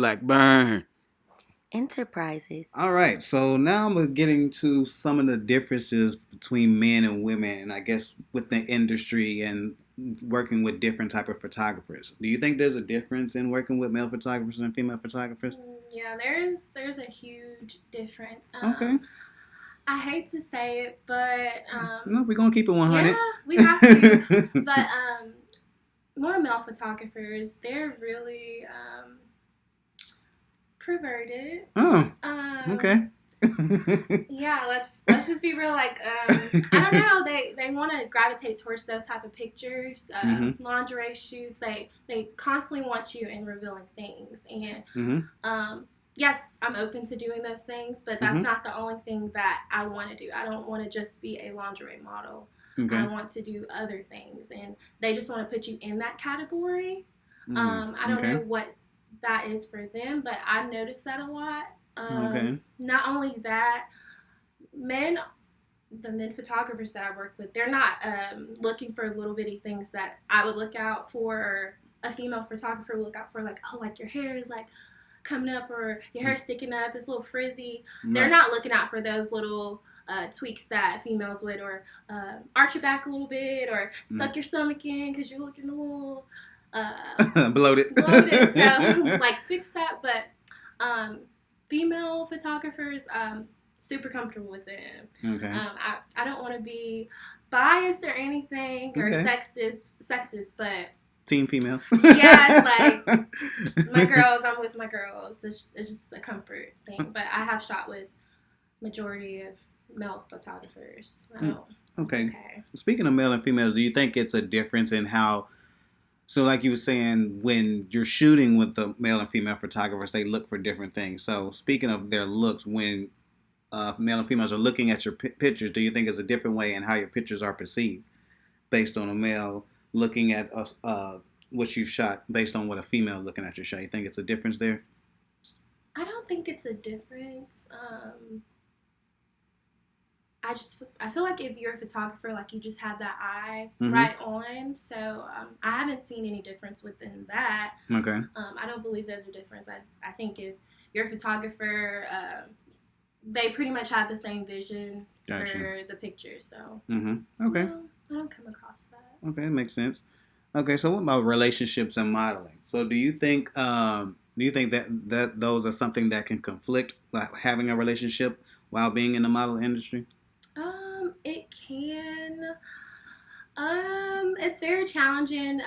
Blackburn. Enterprises. All right, so now I'm getting to some of the differences between men and women, and I guess with the industry and working with different type of photographers. Do you think there's a difference in working with male photographers and female photographers? Yeah, there's a huge difference. Okay. I hate to say it, but No, we're gonna keep it 100. yeah, we have to. But more male photographers, they're really perverted. Oh, okay. Yeah, let's just be real. Like, I don't know. They want to gravitate towards those type of pictures, lingerie shoots. They constantly want you in revealing things, and yes, I'm open to doing those things, but that's not the only thing that I want to do. I don't want to just be a lingerie model. Okay. I want to do other things, and they just want to put you in that category. I don't know what that is for them, but I've noticed that a lot. Not only that, the men photographers that I work with, they're not looking for little bitty things that I would look out for, or a female photographer would look out for, like, oh, like your hair is like coming up, or your hair sticking up, it's a little frizzy. Right. They're not looking out for those little tweaks that females would, or arch your back a little bit, or suck your stomach in because you're looking a little bloated. So, like, fix that. But female photographers, super comfortable with them. Okay. I don't want to be biased or anything, or sexist, but team female. Yeah, it's like my girls. I'm with my girls. It's just a comfort thing. But I have shot with majority of male photographers. Okay. Speaking of male and females, do you think it's a difference in how? So, like you were saying, when you're shooting with the male and female photographers, they look for different things. So, speaking of their looks, when male and females are looking at your pictures, do you think it's a different way in how your pictures are perceived based on a male looking at what you've shot based on what a female looking at your shot? You think it's a difference there? I don't think it's a difference. I feel like if you're a photographer, like, you just have that eye right on. So I haven't seen any difference within that. Okay. I don't believe there's a difference. I think if you're a photographer, they pretty much have the same vision for the picture. So okay. I don't come across that. Okay, that makes sense. Okay, so what about relationships and modeling? So do you think that those are something that can conflict, like having a relationship while being in the model industry? It can. It's very challenging.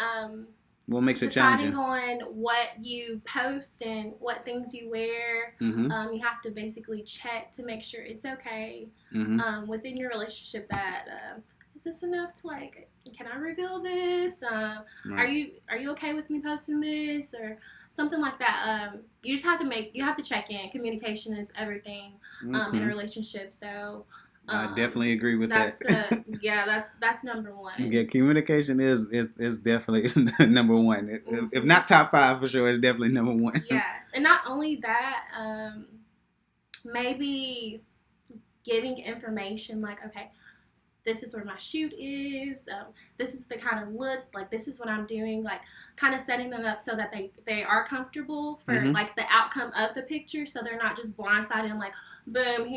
What makes it challenging? Deciding on what you post and what things you wear. You have to basically check to make sure it's okay within your relationship. That is this enough to, like, can I reveal this? Right. Are you okay with me posting this, or something like that? You just have to check in. Communication is everything in a relationship. So. I definitely agree with that. That's number one. Yeah, communication is definitely number one. If not top 5 for sure, it's definitely number 1. Yes, and not only that, maybe giving information like, okay, this is where my shoot is. This is the kind of look. Like, this is what I'm doing. Like, kind of setting them up so that they are comfortable for like the outcome of the picture. So they're not just blindsided and like, boom,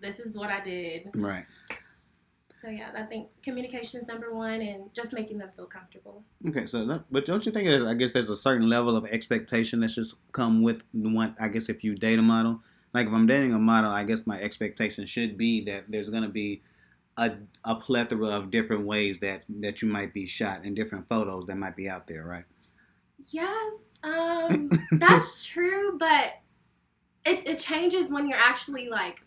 this is what I did. Right. So, yeah, I think communication is number 1, and just making them feel comfortable. Okay, but don't you think I guess there's a certain level of expectation that should come with one, I guess, if you date a model? Like, if I'm dating a model, I guess my expectation should be that there's going to be a plethora of different ways that you might be shot, and different photos that might be out there, right? Yes, that's true, but it changes when you're actually, like,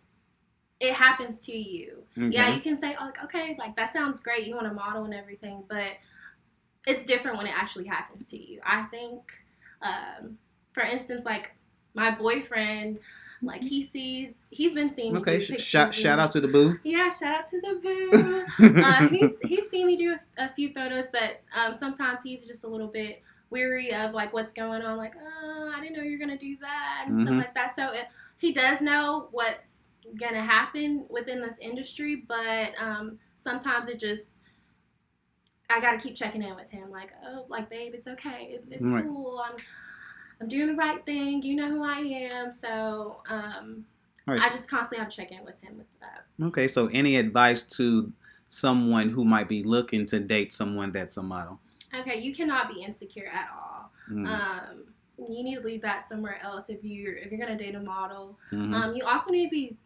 it happens to you. Okay. Yeah, you can say, oh, okay, like, that sounds great, you want to model and everything, but it's different when it actually happens to you. I think, for instance, like, my boyfriend, like, he's been seeing me do pictures. Shout out to the boo. Yeah, shout out to the boo. He's seen me do a few photos, but sometimes he's just a little bit weary of, like, what's going on. Like, I didn't know you were going to do that and stuff like that. So he does know what's going to happen within this industry, but sometimes I got to keep checking in with him. Like, oh, like, babe, it's okay. It's cool. I'm doing the right thing. You know who I am. So Right. I just constantly have to check in with him with that. Okay, so any advice to someone who might be looking to date someone that's a model? Okay, you cannot be insecure at all. You need to leave that somewhere else if you're gonna date a model. You also need to be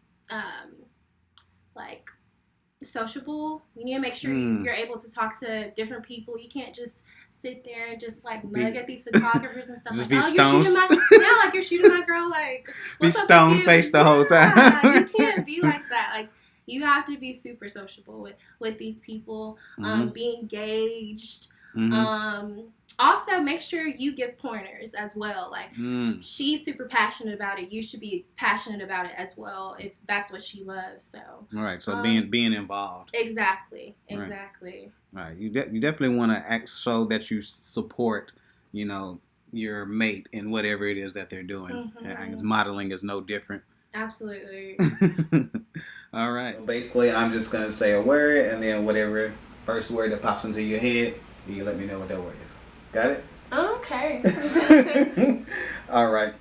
like sociable. You need to make sure you're able to talk to different people. You can't just sit there and just like mug at these photographers and stuff. Just like, be stoned. Like you're shooting my girl. Like, be stone faced the whole time. You can't be like that. Like, you have to be super sociable with these people. Be engaged. Also, make sure you give pointers as well. Like, she's super passionate about it. You should be passionate about it as well if that's what she loves. So, right. So being involved. Exactly. Right. You definitely want to show that you support, your mate in whatever it is that they're doing. And modeling is no different. Absolutely. All right. Basically, I'm just gonna say a word, and then whatever first word that pops into your head, you let me know what that word is. Got it? Okay. All right.